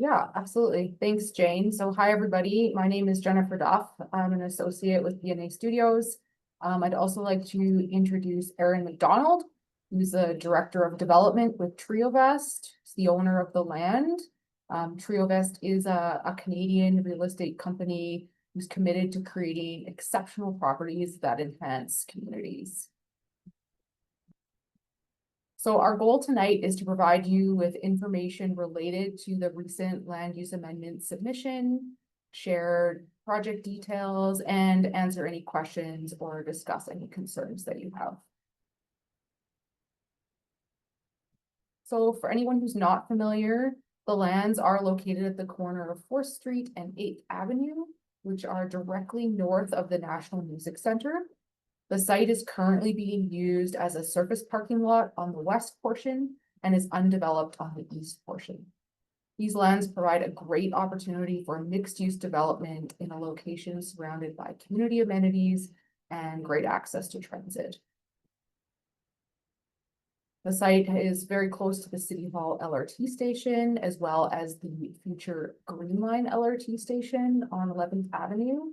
Yeah, absolutely. Thanks, Jane. So hi, everybody. My name is Jennifer Duff. I'm an associate with DNA Studios. I'd also like to introduce Erin McDonald, who's the Director of Development with Triovest. He's the owner of the land. Triovest is a Canadian real estate company who's committed to creating exceptional properties that enhance communities. So our goal tonight is to provide you with information related to the recent land use amendment submission, share project details, and answer any questions or discuss any concerns that you have. So for anyone who's not familiar, the lands are located at the corner of 4th Street and 8th Avenue, which are directly north of the National Music Center. The site is currently being used as a surface parking lot on the west portion and is undeveloped on the east portion. These lands provide a great opportunity for mixed-use development in a location surrounded by community amenities and great access to transit. The site is very close to the City Hall LRT station, as well as the future Green Line LRT station on 11th Avenue.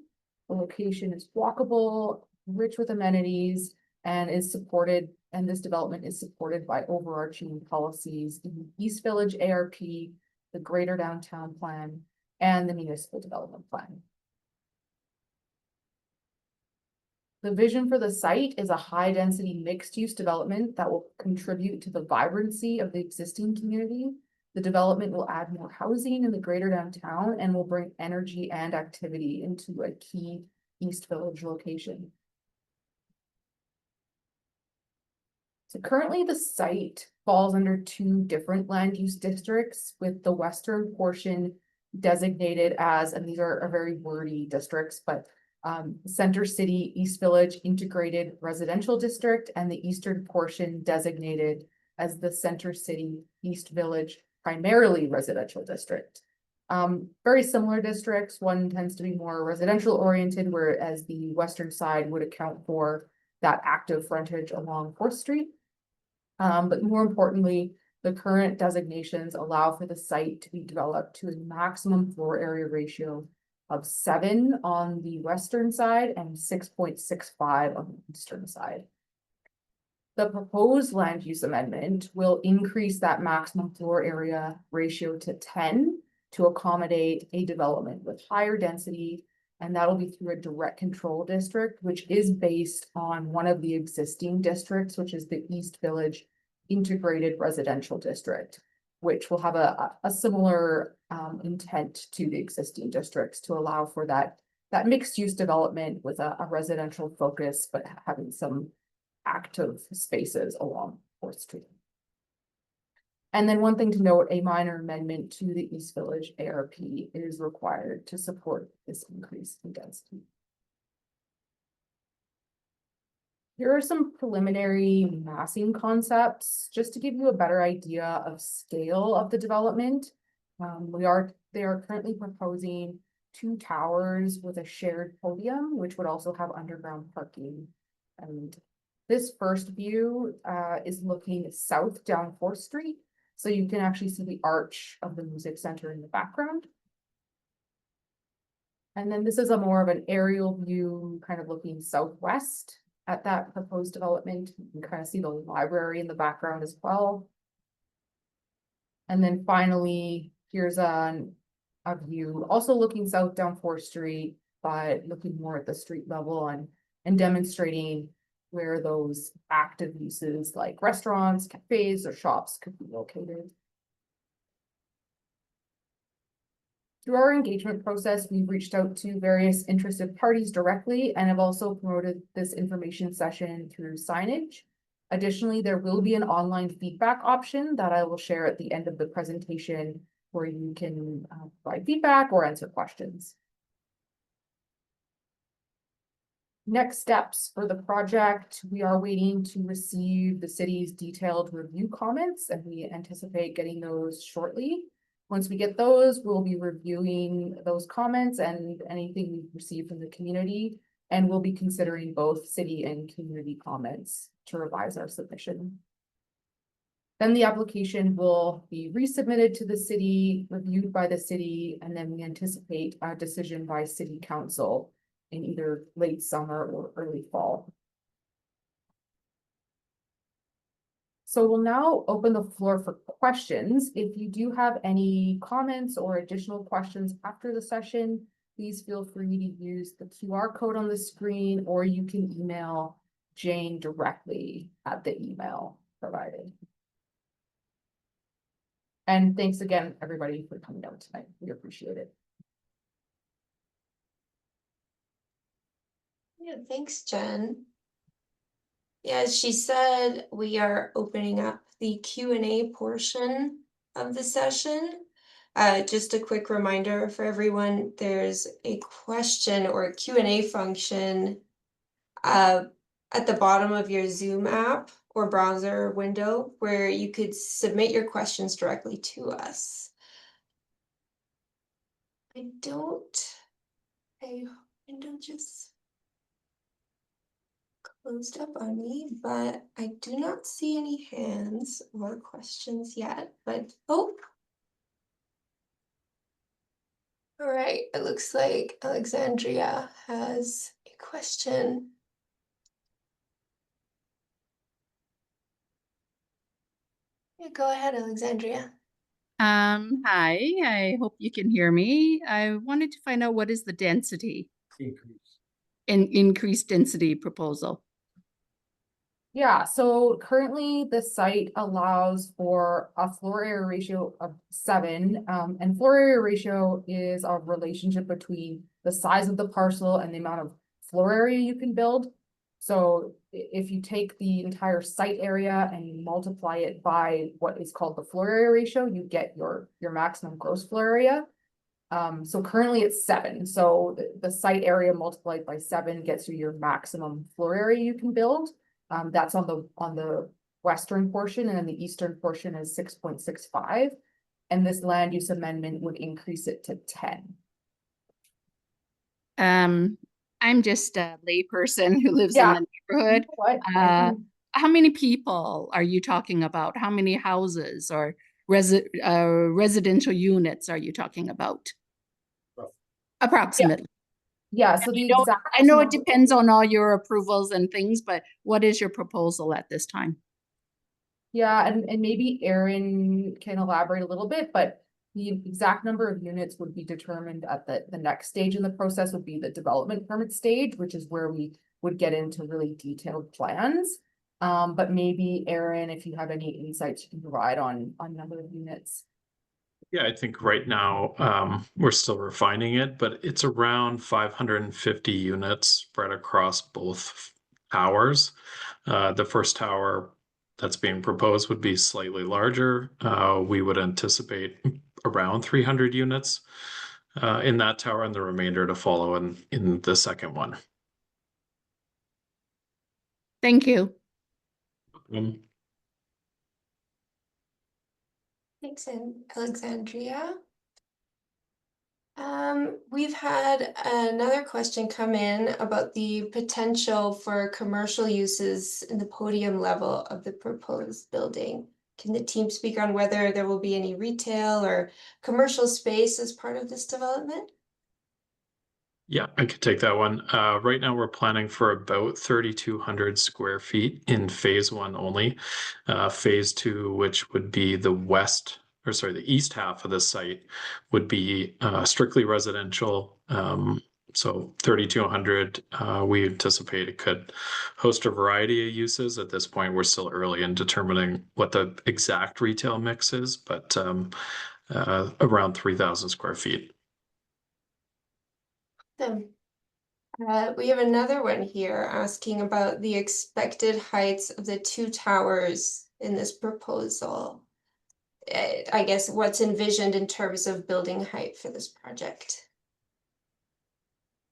The location is walkable, rich with amenities, and this development is supported by overarching policies in the East Village ARP, the Greater Downtown Plan, and the Municipal Development Plan. The vision for the site is a high-density mixed-use development that will contribute to the vibrancy of the existing community. The development will add more housing in the Greater Downtown and will bring energy and activity into a key East Village location. So currently the site falls under 2 different land use districts, with the western portion designated as, and these are very wordy districts, but Center City East Village Integrated Residential District, and the eastern portion designated as the Center City East Village Primarily Residential District. Very similar districts. One tends to be more residential oriented, whereas the western side would account for that active frontage along 4th Street. But more importantly, the current designations allow for the site to be developed to a maximum floor area ratio of 7 on the western side and 6.65 on the eastern side. The proposed land use amendment will increase that maximum floor area ratio to 10 to accommodate a development with higher density, and that'll be through a direct control district, which is based on one of the existing districts, which is the East Village Integrated Residential District, which will have a similar intent to the existing districts to allow for that mixed use development with a residential focus, but having some active spaces along 4th Street. And then one thing to note, a minor amendment to the East Village ARP is required to support this increase in density. Here are some preliminary massing concepts, just to give you a better idea of scale of the development. They are currently proposing 2 towers with a shared podium, which would also have underground parking. And this first view is looking south down 4th Street. So you can actually see the arch of the music center in the background. And then this is a more of an aerial view, kind of looking southwest at that proposed development. You can kind of see the library in the background as well. And then finally, here's a view also looking south down 4th Street, but looking more at the street level and demonstrating where those active uses like restaurants, cafes, or shops could be located. Through our engagement process, we've reached out to various interested parties directly and have also promoted this information session through signage. Additionally, there will be an online feedback option that I will share at the end of the presentation where you can provide feedback or answer questions. Next steps for the project, we are waiting to receive the city's detailed review comments, and we anticipate getting those shortly. Once we get those, we'll be reviewing those comments and anything we've received from the community, and we'll be considering both city and community comments to revise our submission. Then the application will be resubmitted to the city, reviewed by the city, and then we anticipate a decision by city council in either late summer or early fall. So we'll now open the floor for questions. If you do have any comments or additional questions after the session, please feel free to use the QR code on the screen, or you can email Jane directly at the email provided. And thanks again, everybody, for coming out tonight. We appreciate it. Yeah, thanks, Jen. Yeah, as she said, we are opening up the Q&A portion of the session. Just a quick reminder for everyone, there's a question or a Q&A function at the bottom of your Zoom app or browser window where you could submit your questions directly to us. My window just closed up on me, but I do not see any hands or questions yet, but oh. All right, it looks like Alexandria has a question. Yeah, go ahead, Alexandria. Hi, I hope you can hear me. I wanted to find out what is the density? Increased density proposal. Yeah, so currently the site allows for a floor area ratio of 7, and floor area ratio is a relationship between the size of the parcel and the amount of floor area you can build. So if you take the entire site area and you multiply it by what is called the floor area ratio, you get your maximum gross floor area. So currently it's 7. So the site area multiplied by 7 gets you your maximum floor area you can build. That's on the western portion, and then the eastern portion is 6.65. And this land use amendment would increase it to 10. I'm just a layperson who lives Yeah. in the neighborhood. What? How many people are you talking about? How many houses or residential units are you talking about? Approximately. Yeah, so the exact I know it depends on all your approvals and things, but what is your proposal at this time? Yeah, and maybe Aaron can elaborate a little bit, but the exact number of units would be determined at the next stage in the process, would be the development permit stage, which is where we would get into really detailed plans. But maybe Aaron, if you have any insights you can provide on number of units. Yeah, I think right now we're still refining it, but it's around 550 units spread across both towers. The first tower that's being proposed would be slightly larger. We would anticipate around 300 units in that tower, and the remainder to follow in the second one. Thank you. Thanks, Alexandria. We've had another question come in about the potential for commercial uses in the podium level of the proposed building. Can the team speak on whether there will be any retail or commercial space as part of this development? Yeah, I could take that one. Right now we're planning for about 3,200 square feet in phase 1 only. Phase 2, which would be the east half of the site, would be strictly residential. So 3,200, we anticipate it could host a variety of uses. At this point, we're still early in determining what the exact retail mix is, but around 3,000 square feet. We have another one here asking about the expected heights of the 2 towers in this proposal. I guess what's envisioned in terms of building height for this project.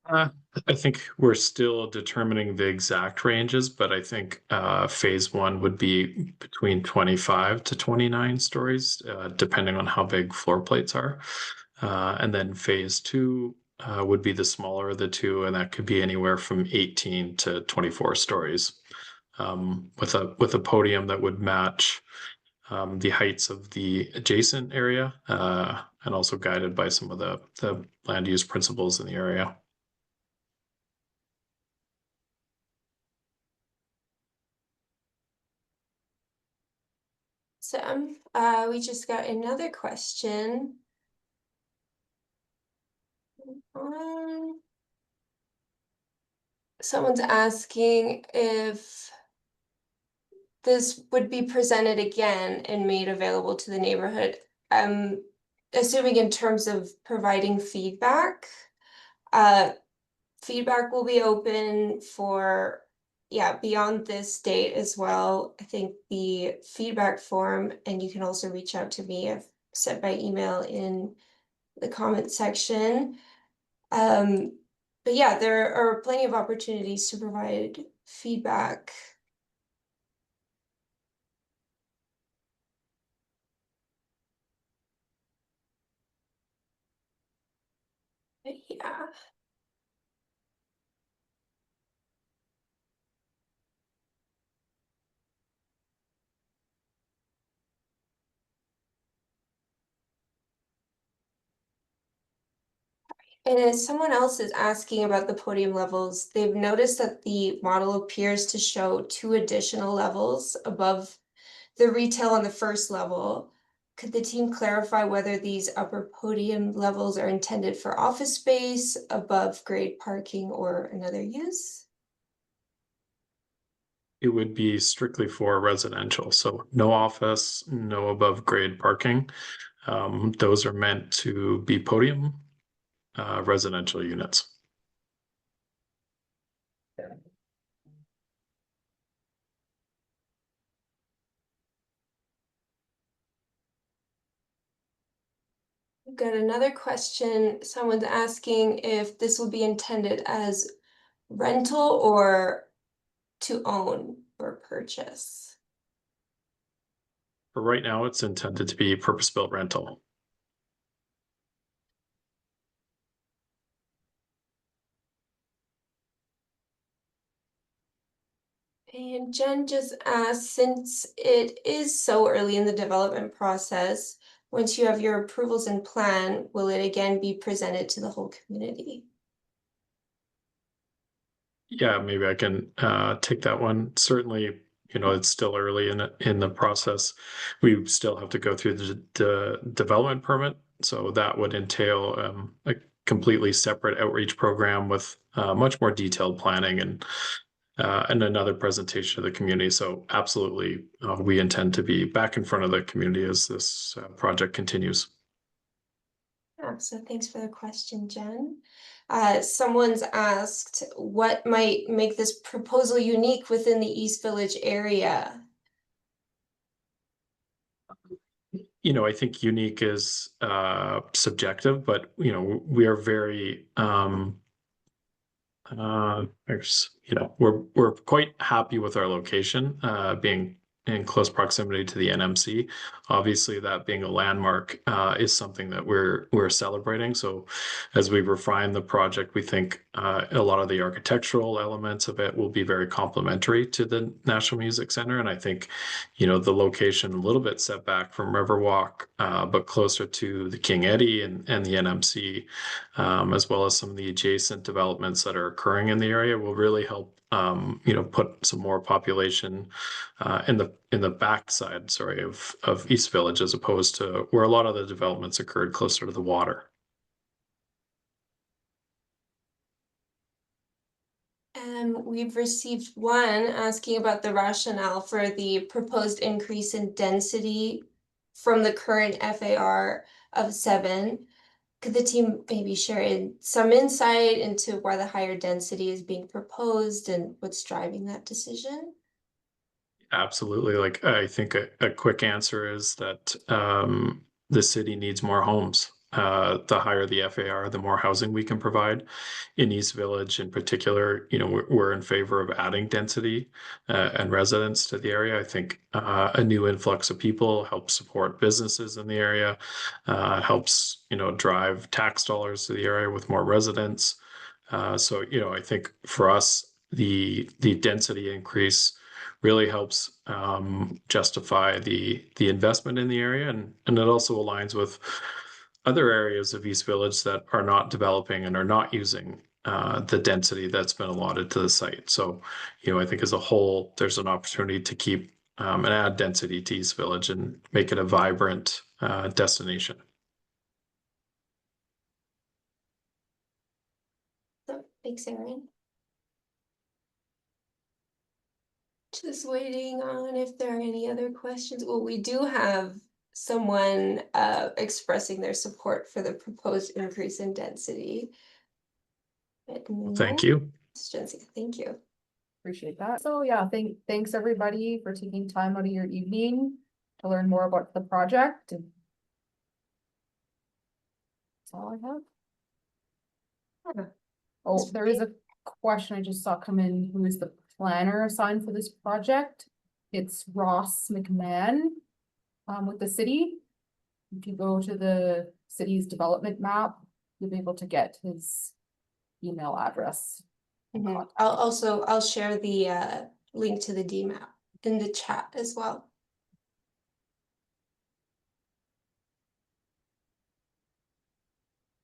I think we're still determining the exact ranges, but I think phase 1 would be between 25 to 29 stories, depending on how big floor plates are. And then phase 2 would be the smaller of the two, and that could be anywhere from 18 to 24 stories, with a podium that would match the heights of the adjacent area, and also guided by some of the land use principles in the area. So, we just got another question. Someone's asking if this would be presented again and made available to the neighborhood. Assuming in terms of providing feedback, feedback will be open for, yeah, beyond this date as well. I think the feedback form, and you can also reach out to me. I've sent by email in the comment section. But yeah, there are plenty of opportunities to provide feedback. But yeah. And as someone else is asking about the podium levels, they've noticed that the model appears to show 2 additional levels above the retail on the first level. Could the team clarify whether these upper podium levels are intended for office space, above grade parking, or another use? It would be strictly for residential, so no office, no above grade parking. Those are meant to be podium residential units. We've got another question. Someone's asking if this will be intended as rental or to own or purchase. For right now, it's intended to be purpose-built rental. And Jen just asked, since it is so early in the development process, once you have your approvals and plan, will it again be presented to the whole community? Yeah, maybe I can take that one. Certainly, it's still early in the process. We still have to go through the development permit, so that would entail a completely separate outreach program with much more detailed planning and another presentation to the community. So absolutely, we intend to be back in front of the community as this project continues. Yeah, so thanks for the question, Jen. Someone's asked what might make this proposal unique within the East Village area. I think unique is subjective, but we are very we're quite happy with our location, being in close proximity to the NMC. Obviously, that being a landmark is something that we're celebrating. So as we refine the project, we think a lot of the architectural elements of it will be very complementary to the National Music Center. And I think, the location a little bit set back from Riverwalk, but closer to the King Eddie and the NMC, as well as some of the adjacent developments that are occurring in the area will really help put some more population in the backside, of East Village, as opposed to where a lot of the developments occurred closer to the water. And we've received one asking about the rationale for the proposed increase in density from the current FAR of 7. Could the team maybe share some insight into why the higher density is being proposed and what's driving that decision? Absolutely. Like, I think a quick answer is that the city needs more homes. The higher the FAR, the more housing we can provide. In East Village in particular, we're in favor of adding density and residents to the area. I think a new influx of people helps support businesses in the area, helps, drive tax dollars to the area with more residents. So, I think for us, the density increase really helps justify the investment in the area, and it also aligns with other areas of East Village that are not developing and are not using the density that's been allotted to the site. So, I think as a whole, there's an opportunity to keep and add density to East Village and make it a vibrant destination. So, thanks, Erin. Just waiting on if there are any other questions. Well, we do have someone expressing their support for the proposed increase in density. But Thank no you. questions. Thank you. Appreciate that. So yeah, thanks everybody for taking time out of your evening to learn more about the project. And that's all I have. Yeah. Oh, there is a question I just saw come in. Who is the planner assigned for this project? It's Ross McMahon with the city. If you go to the city's development map, you'll be able to get his email address. Mhm. I'll share the link to the DMAP in the chat as well.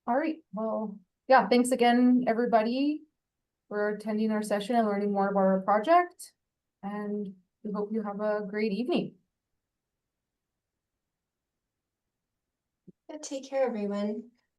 All right, well, yeah, thanks again, everybody, for attending our session and learning more about our project. And we hope you have a great evening. Yeah, take care, everyone.